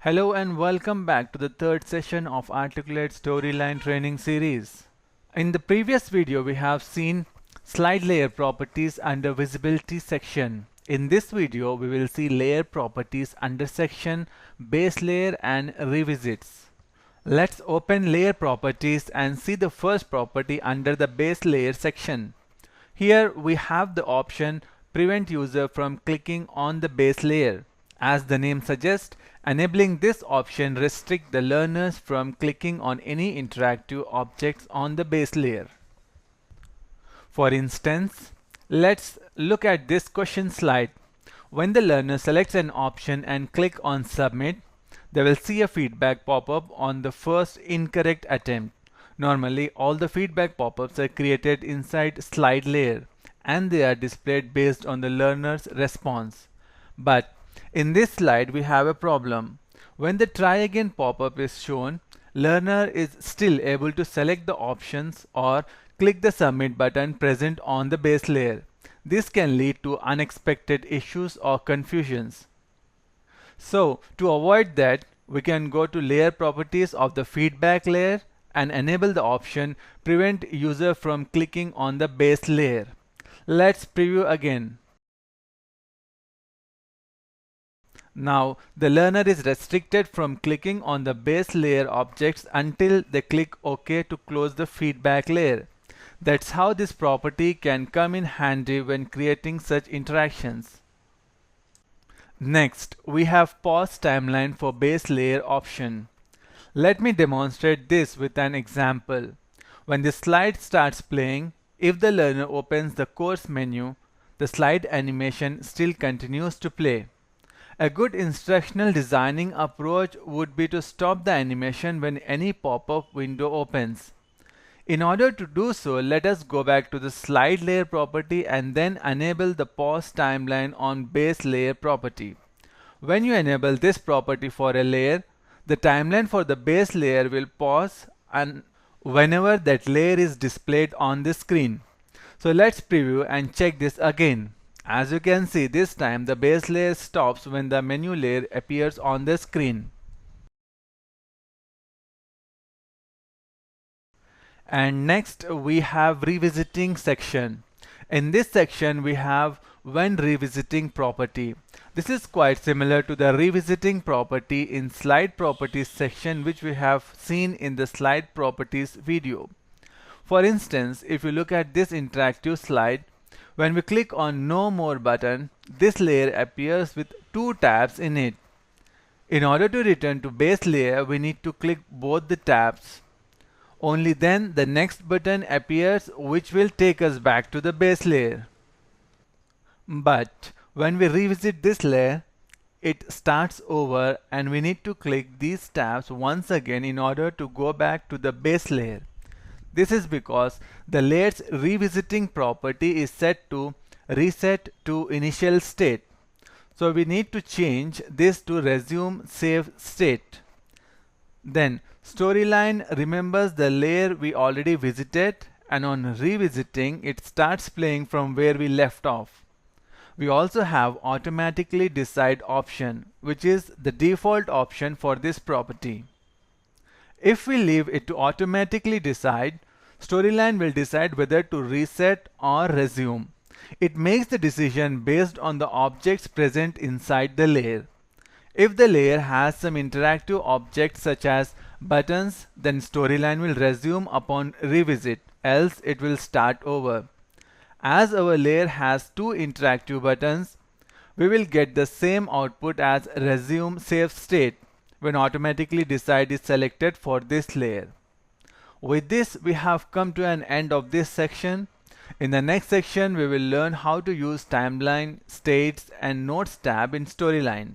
Hello and welcome back to the third session of Articulate Storyline Training Series. In the previous video, we have seen slide layer properties under visibility section. In this video, we will see layer properties under section, base layer and revisits. Let's open layer properties and see the first property under the base layer section. Here we have the option prevent user from clicking on the base layer. As the name suggests, enabling this option restricts the learners from clicking on any interactive objects on the base layer. For instance, let's look at this question slide. When the learner selects an option and click on submit, they will see a feedback pop-up on the first incorrect attempt. Normally, all the feedback pop-ups are created inside slide layer and they are displayed based on the learner's response. But in this slide, we have a problem. When the try again pop-up is shown, learner is still able to select the options or click the submit button present on the base layer. This can lead to unexpected issues or confusions. So to avoid that, we can go to layer properties of the feedback layer and enable the option prevent user from clicking on the base layer. Let's preview again. Now the learner is restricted from clicking on the base layer objects until they click OK to close the feedback layer. That's how this property can come in handy when creating such interactions. Next, we have pause timeline for base layer option. Let me demonstrate this with an example. When the slide starts playing, if the learner opens the course menu, the slide animation still continues to play. A good instructional designing approach would be to stop the animation when any pop-up window opens. In order to do so, let us go back to the slide layer property and then enable the pause timeline on base layer property. When you enable this property for a layer, the timeline for the base layer will pause and whenever that layer is displayed on the screen. So let's preview and check this again. As you can see, this time the base layer stops when the menu layer appears on the screen. And next we have revisiting section. In this section we have when revisiting property. This is quite similar to the revisiting property in slide properties section which we have seen in the slide properties video. For instance, if you look at this interactive slide, when we click on No More button, this layer appears with two tabs in it. In order to return to base layer, we need to click both the tabs. Only then the next button appears which will take us back to the base layer. But when we revisit this layer, it starts over and we need to click these tabs once again in order to go back to the base layer. This is because the layer's revisiting property is set to reset to initial state. So we need to change this to resume save state. Then storyline remembers the layer we already visited and on revisiting it starts playing from where we left off. We also have automatically decide option, which is the default option for this property. If we leave it to automatically decide, storyline will decide whether to reset or resume. It makes the decision based on the objects present inside the layer. If the layer has some interactive objects such as buttons, then storyline will resume upon revisit, else it will start over. As our layer has two interactive buttons, we will get the same output as resume save state when automatically decide is selected for this layer. With this, we have come to an end of this section. In the next section, we will learn how to use timeline, states, and notes tab in storyline.